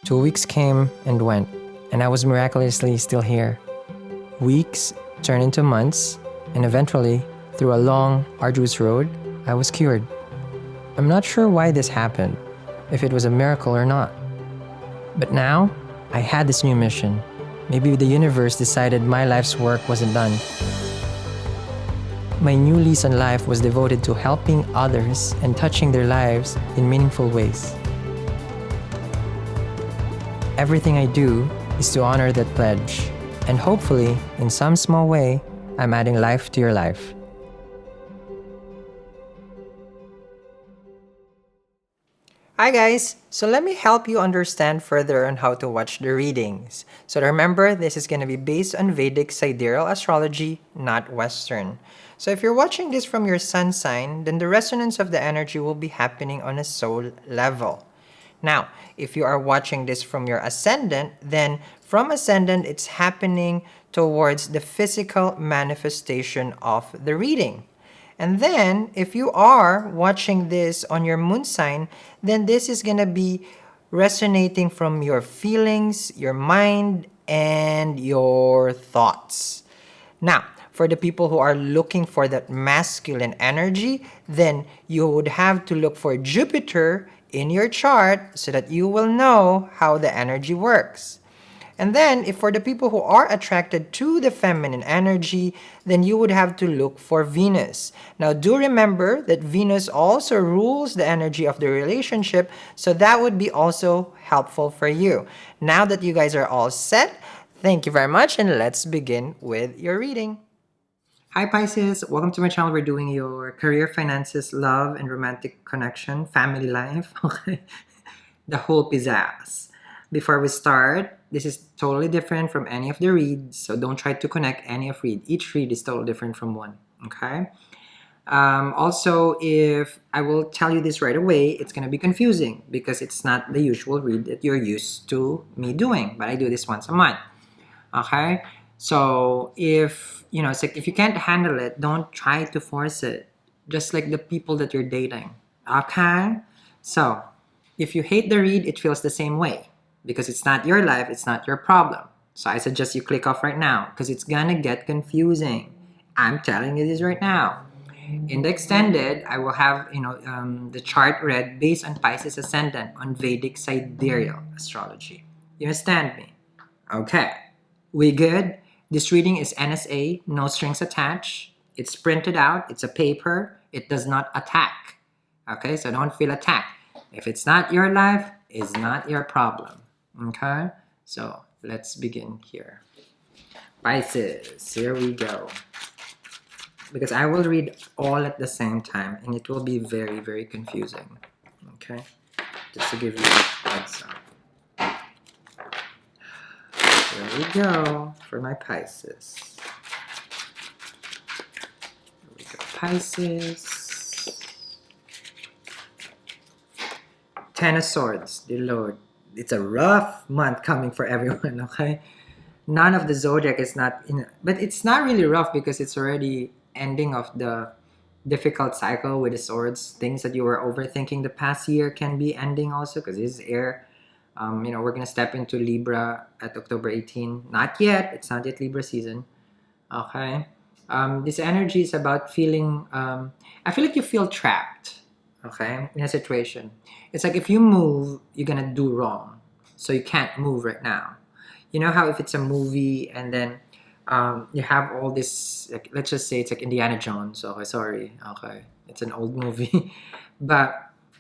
2 weeks came and went, and I was miraculously still here. Weeks turned into months, and eventually, through a long, arduous road, I was cured. I'm not sure why this happened, if it was a miracle or not. But now, I had this new mission. Maybe the universe decided my life's work wasn't done. My new lease on life was devoted to helping others and touching their lives in meaningful ways. Everything I do is to honor that pledge, and hopefully, in some small way, I'm adding life to your life. Hi guys! So let me help you understand further on how to watch the readings. So remember, this is going to be based on Vedic sidereal astrology, not Western. So if you're watching this from your sun sign, then the resonance of the energy will be happening on a soul level. Now, if you are watching this from your ascendant, then from ascendant, it's happening towards the physical manifestation of the reading. And then, if you are watching this on your moon sign, then this is going to be resonating from your feelings, your mind, and your thoughts. Now, for the people who are looking for that masculine energy, then you would have to look for Jupiter in your chart so that you will know how the energy works. And then, if for the people who are attracted to the feminine energy, then you would have to look for Venus. Now, do remember that Venus also rules the energy of the relationship, so that would be also helpful for you. Now that you guys are all set, thank you very much, and let's begin with your reading. Hi Pisces, welcome to my channel. We're doing your career, finances, love, and romantic connection, family life, okay? The whole pizzazz. Before we start, this is totally different from any of the reads, so don't try to connect any of read. Each read is totally different from one, okay? Also, if I will tell you this right away, it's going to be confusing because it's not the usual read that you're used to me doing, but I do this once a month, okay? So if, it's like if you can't handle it, don't try to force it, just like the people that you're dating, okay? So if you hate the read, it feels the same way. Because it's not your life, it's not your problem. So I suggest you click off right now because it's gonna get confusing. I'm telling you this right now. In the extended, I will have the chart read based on Pisces ascendant on Vedic sidereal astrology. You understand me? Okay, we good? This reading is NSA, no strings attached. It's printed out, it's a paper, it does not attack. Okay, so don't feel attacked. If it's not your life, it's not your problem. Okay, so let's begin here. Pisces, here we go. Because I will read all at the same time and it will be very, very confusing. Okay, just to give you a heads up. Here we go for my Pisces. Here we go, Pisces. Ten of Swords, dear Lord. It's a rough month coming for everyone, okay? None of the zodiac is not in, but it's not really rough because it's already ending of the difficult cycle with the swords. Things that you were overthinking the past year can be ending also because this is air. We're gonna step into Libra at October 18. Not yet, it's not yet Libra season, okay? This energy is about feeling, I feel like you feel trapped, okay, in a situation. It's like if you move, you're gonna do wrong. So you can't move right now. You know how if it's a movie and then you have all this, like, let's just say it's like Indiana Jones. Okay, sorry. Okay, it's an old movie. But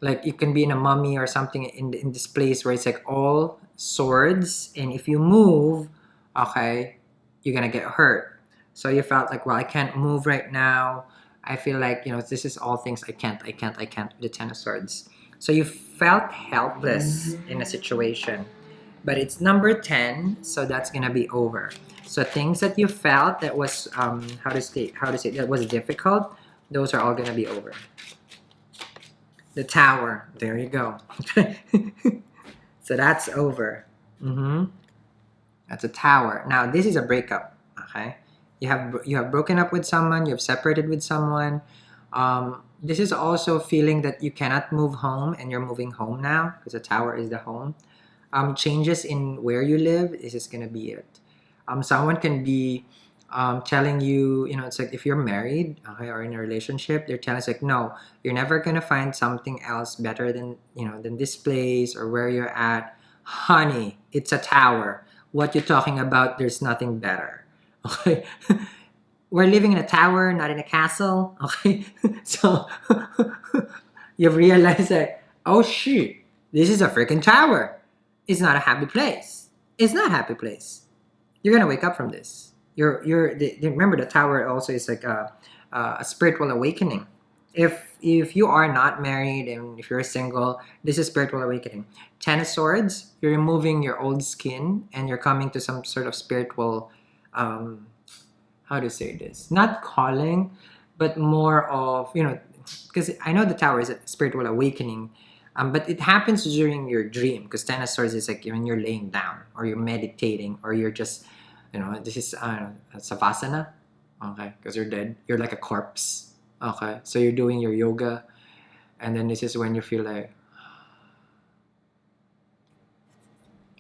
like you can be in a mummy or something in this place where it's like all swords. And if you move, okay, you're gonna get hurt. So you felt like, well, I can't move right now. I feel like, this is all things I can't, the Ten of Swords. So you felt helpless in a situation, but it's number 10, so that's gonna be over. So things that you felt that was, how to say that was difficult, those are all gonna be over. The Tower, there you go. So that's over. That's a Tower. Now this is a breakup, okay? You have broken up with someone, you have separated with someone. This is also feeling that you cannot move home and you're moving home now because the Tower is the home. changes in where you live, this is gonna be it. Someone can be telling you, it's like if you're married, okay, or in a relationship, they're telling us like, no, you're never gonna find something else better than than this place or where you're at. Honey, it's a tower. What you're talking about? There's nothing better. Okay, we're living in a tower, not in a castle. Okay, so you've realized that, oh shit, this is a freaking tower. It's not a happy place. It's not a happy place. You're gonna wake up from this. Remember the tower also is like a spiritual awakening. If you are not married and if you're single, this is spiritual awakening. Ten of Swords, you're removing your old skin and you're coming to some sort of spiritual, how to say this? Not calling, but more of because I know the tower is a spiritual awakening. But it happens during your dream because Ten of Swords is like when you're laying down or you're meditating or you're just this is savasana, okay, because you're dead, you're like a corpse, okay, so you're doing your yoga, and then this is when you feel like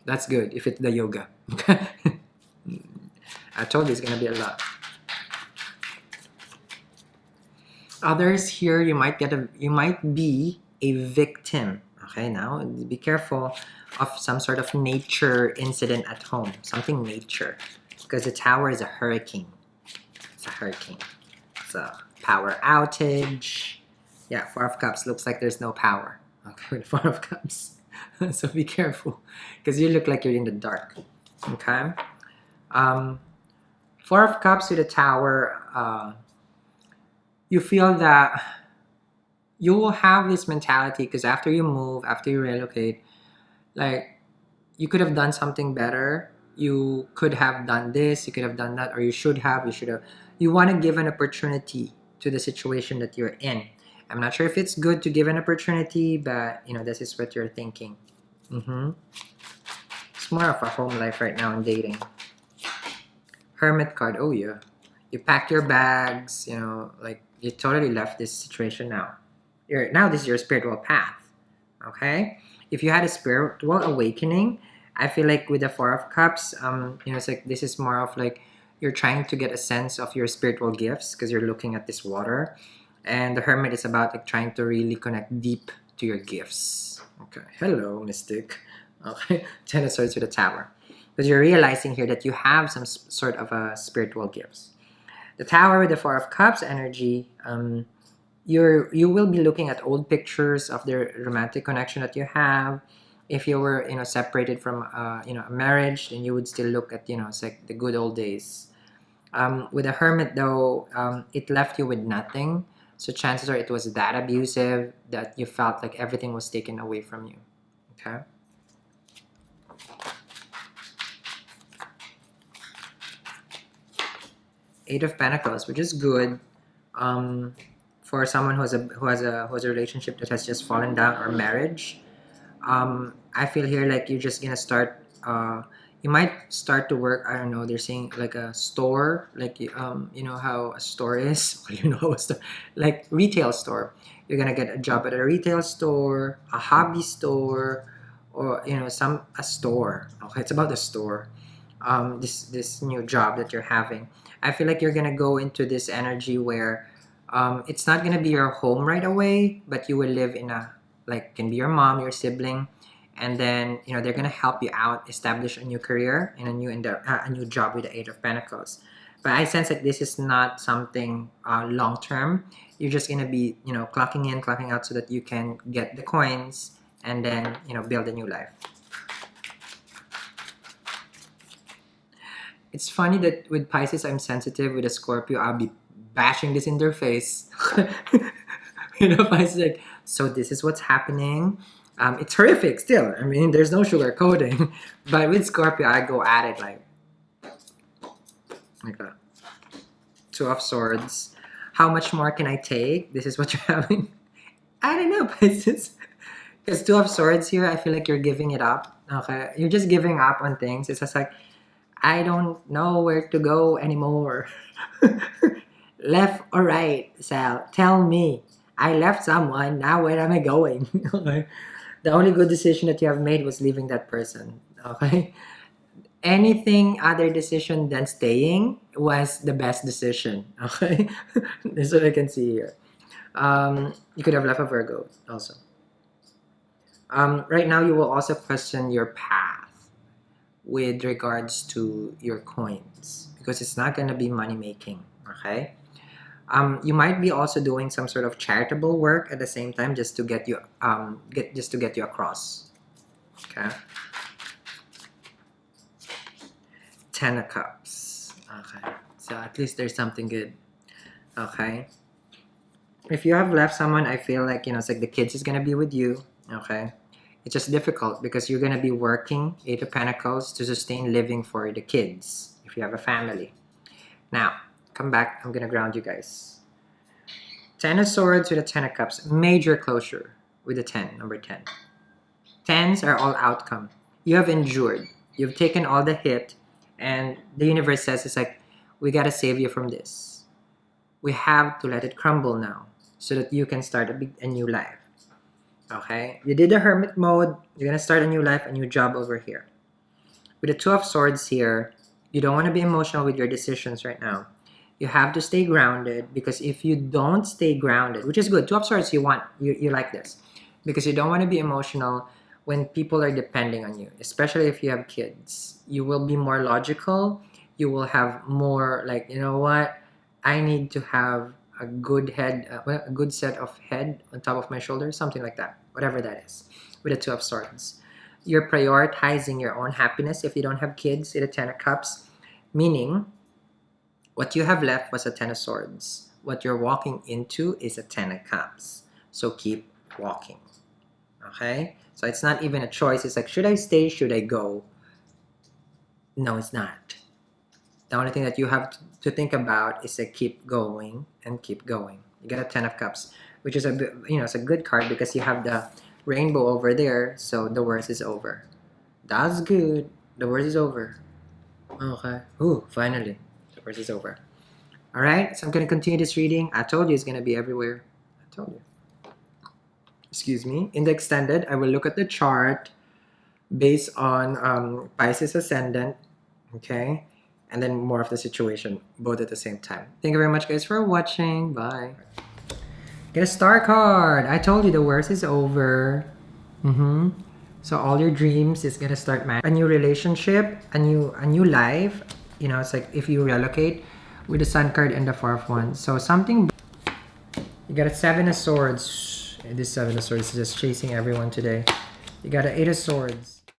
that's good if it's the yoga. Okay. I told you it's gonna be a lot. Others here, you might be a victim. Okay, now be careful of some sort of nature incident at home, something nature, because the tower is a hurricane. It's a hurricane. It's a power outage. Yeah, Four of Cups looks like there's no power. Okay, with Four of Cups. So be careful, because you look like you're in the dark. Okay. Four of Cups with a tower. You feel that you will have this mentality because after you move, after you relocate, like you could have done something better. You could have done this, you could have done that, or you should have. You want to give an opportunity to the situation that you're in. I'm not sure if it's good to give an opportunity, but this is what you're thinking. It's more of a home life right now in dating. Hermit card. Oh yeah, you packed your bags. Like you totally left this situation now. Now this is your spiritual path. Okay, if you had a spiritual awakening, I feel like with the Four of Cups, it's like this is more of like you're trying to get a sense of your spiritual gifts because you're looking at this water, and the Hermit is about like trying to really connect deep to your gifts. Okay, hello, Mystic. Okay, Ten of Swords with a Tower, because you're realizing here that you have some sort of a spiritual gifts. The Tower with the Four of Cups energy. You will be looking at old pictures of the romantic connection that you have. If you were separated from a marriage, then you would still look at it's like the good old days. With a Hermit though, it left you with nothing, so chances are it was that abusive that you felt like everything was taken away from you. Okay. Eight of Pentacles, which is good. For someone who has a relationship that has just fallen down, or marriage, I feel here like you're just gonna start. You might start to work. I don't know. They're saying like a store, like you know how a store is. You know how a store, like retail store. You're gonna get a job at a retail store, a hobby store, or a store. Okay, it's about the store. This new job that you're having. I feel like you're gonna go into this energy where it's not gonna be your home right away, but you will live in can be your mom, your sibling, and then they're gonna help you out, establish a new career and a new job with the Eight of Pentacles. But I sense that this is not something long term. You're just gonna be clocking in, clocking out, so that you can get the coins and then build a new life. It's funny that with Pisces I'm sensitive. With a Scorpio I'll be bashing this in their face. Pisces like, so this is what's happening. It's horrific still. I mean, there's no sugarcoating. But with Scorpio I go at it like that. Two of Swords. How much more can I take? This is what you're having. I don't know, Pisces. Because Two of Swords here, I feel like you're giving it up. Okay, you're just giving up on things. It's just like, I don't know where to go anymore. Left or right, Sal? Tell me. I left someone. Now where am I going? Okay. The only good decision that you have made was leaving that person. Okay? Anything other decision than staying was the best decision. Okay? This is what I can see here. You could have left a Virgo also. Right now, you will also question your path with regards to your coins because it's not going to be money making. Okay? You might be also doing some sort of charitable work at the same time just to get you across. Okay. Ten of Cups. Okay. So at least there's something good. Okay. If you have left someone, I feel like, it's like the kids is gonna be with you. Okay. It's just difficult because you're gonna be working, Eight of Pentacles, to sustain living for the kids if you have a family. Now, come back. I'm gonna ground you guys. Ten of Swords with a Ten of Cups. Major closure with the 10, number 10. Tens are all outcome. You have endured. You've taken all the hit. And the universe says, it's like, we gotta save you from this. We have to let it crumble now so that you can start a new life. Okay? You did the hermit mode. You're gonna start a new life, a new job over here. With the Two of Swords here, you don't want to be emotional with your decisions right now. You have to stay grounded because if you don't stay grounded, which is good, Two of Swords, you like this because you don't want to be emotional when people are depending on you, especially if you have kids. You will be more logical. You will have more like, you know what? I need to have a good head, a good set of head on top of my shoulders, something like that, whatever that is, with the Two of Swords. You're prioritizing your own happiness if you don't have kids, with the Ten of Cups, meaning what you have left was a Ten of Swords. What you're walking into is a Ten of Cups. So keep walking. Okay? So it's not even a choice. It's like, should I stay? Should I go? No, it's not. The only thing that you have to think about is to keep going and keep going. You get a Ten of Cups, which is it's a good card because you have the rainbow over there. So the worst is over. That's good. The worst is over. Okay. Ooh, finally. The worst is over. All right. So I'm going to continue this reading. I told you it's going to be everywhere. I told you. Excuse me. In the extended, I will look at the chart based on Pisces ascendant, okay, and then more of the situation, both at the same time. Thank you very much, guys, for watching. Bye. Get a star card. I told you the worst is over. So all your dreams is gonna start, man. A new relationship, a new life. It's like if you relocate with the Sun card and the Four of Wands. So something. You got a Seven of Swords. This Seven of Swords is just chasing everyone today. You got an Eight of Swords.